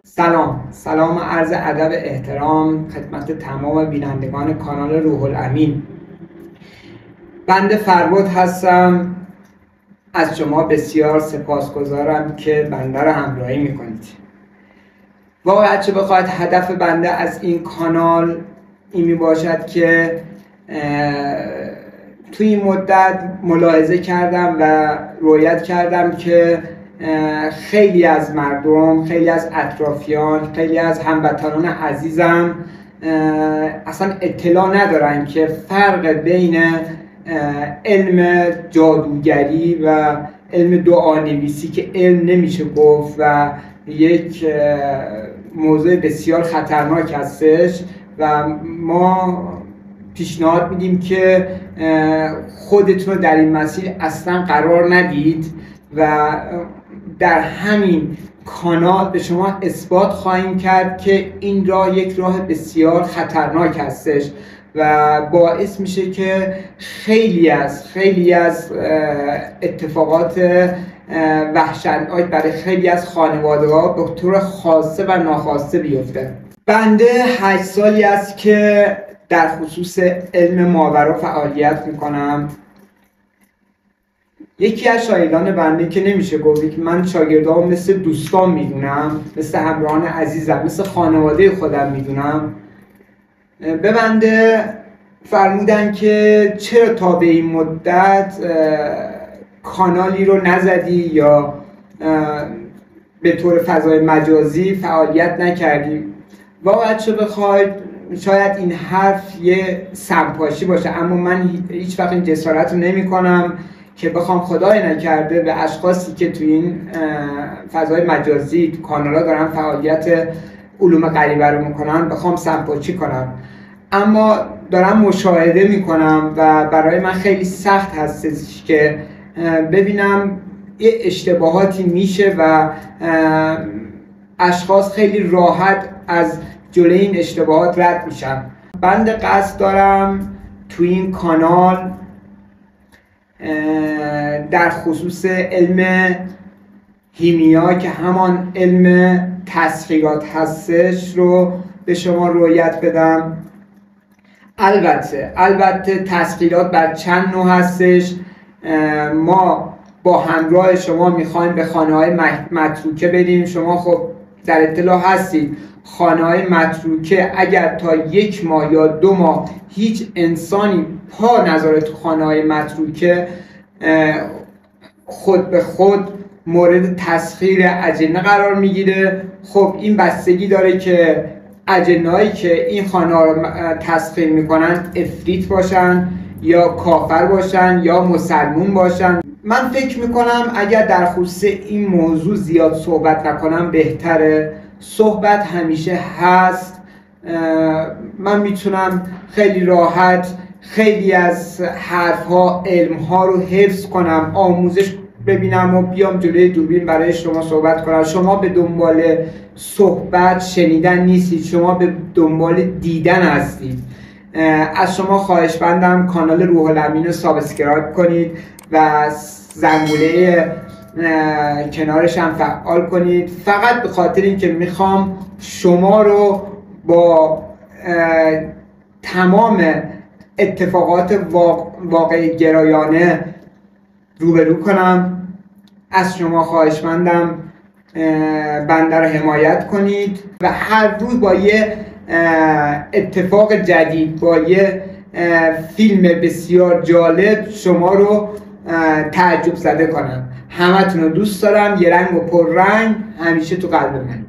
سلام و عرض ادب احترام خدمت تمام بینندگان کانال روح الامین. بنده فربد هستم. از شما بسیار سپاسگزارم که بنده را همراهی میکنید. واقعا چه بخواید هدف بنده از این کانال این می باشد که توی این مدت ملاحظه کردم و رؤیت کردم که خیلی از مردم، خیلی از اطرافیان، خیلی از هموطنان عزیزم اصلا اطلاع ندارن که فرق بین علم جادوگری و علم دعانویسی که علم نمیشه گفت و یک موضوع بسیار خطرناک هستش و ما پیشنهاد میدیم که خودتون رو در این مسیر اصلا قرار ندید و در همین کانال به شما اثبات خواهیم کرد که این راه یک راه بسیار خطرناک هستش و باعث میشه که خیلی از اتفاقات وحشتناک برای خیلی از خانواده‌ها به طور خاصه و ناخواسته بیفته. بنده 8 سالی است که در خصوص علم ماورا فعالیت میکنم. یکی از شاگردان بنده که نمیشه گفت که من شاگردام مثل دوستان میدونم، مثل همراهان عزیزم، مثل خانواده خودم میدونم، به بنده فرمودن که چرا تا به این مدت کانالی رو نزدی یا به طور فضای مجازی فعالیت نکردی. واقعا چه بخواید شاید این حرف یه سمپاشی باشه، اما من هیچ وقت این جسارت رو نمی کنم که بخوام خدای نکرده به اشخاصی که تو این فضای مجازی تو کانالا دارن فعالیت علوم غریبه رو میکنن بخوام سمپاشی کنم، اما دارم مشاهده میکنم و برای من خیلی سخت هستش که ببینم یه اشتباهاتی میشه و اشخاص خیلی راحت از جلوی این اشتباهات رد میشن. بنده قصد دارم تو این کانال در خصوص علم هیمیا که همان علم تسخیرات هستش رو به شما رؤیت بدم. البته تسخیرات بر چند نوع هستش. ما با همراه شما میخوایم به خانه‌های متروکه بریم. شما خب در اطلاع هستید خانه‌های متروکه اگر تا 1 ماه یا 2 ماه هیچ انسانی پا نذاره تو خانه‌های متروکه خود به خود مورد تسخیر اجنه قرار میگیره. خب این بستگی داره که اجنه‌هایی که این خانه‌ها رو تسخیر میکنن افریت باشن یا کافر باشن یا مسلمون باشن. من فکر میکنم اگر در خصوص این موضوع زیاد صحبت نکنم بهتره. صحبت همیشه هست. من میتونم خیلی راحت خیلی از حرفها علمها رو حفظ کنم، آموزش ببینم و بیام جلوی دوربین برای شما صحبت کنم. شما به دنبال صحبت شنیدن نیستید، شما به دنبال دیدن هستید. از شما خواهش بندم کانال روح الامین رو سابسکرایب کنید و زنگوله کنارش هم فعال کنید، فقط به خاطر اینکه میخوام شما رو با تمام اتفاقات واقعی گرایانه روبرو کنم. از شما خواهشمندم بنده رو حمایت کنید و هر روز با یه اتفاق جدید، با یه فیلم بسیار جالب شما رو تعجب زده کنم. همتون رو دوست دارم. یه رنگ و پر رنگ همیشه تو قلب من.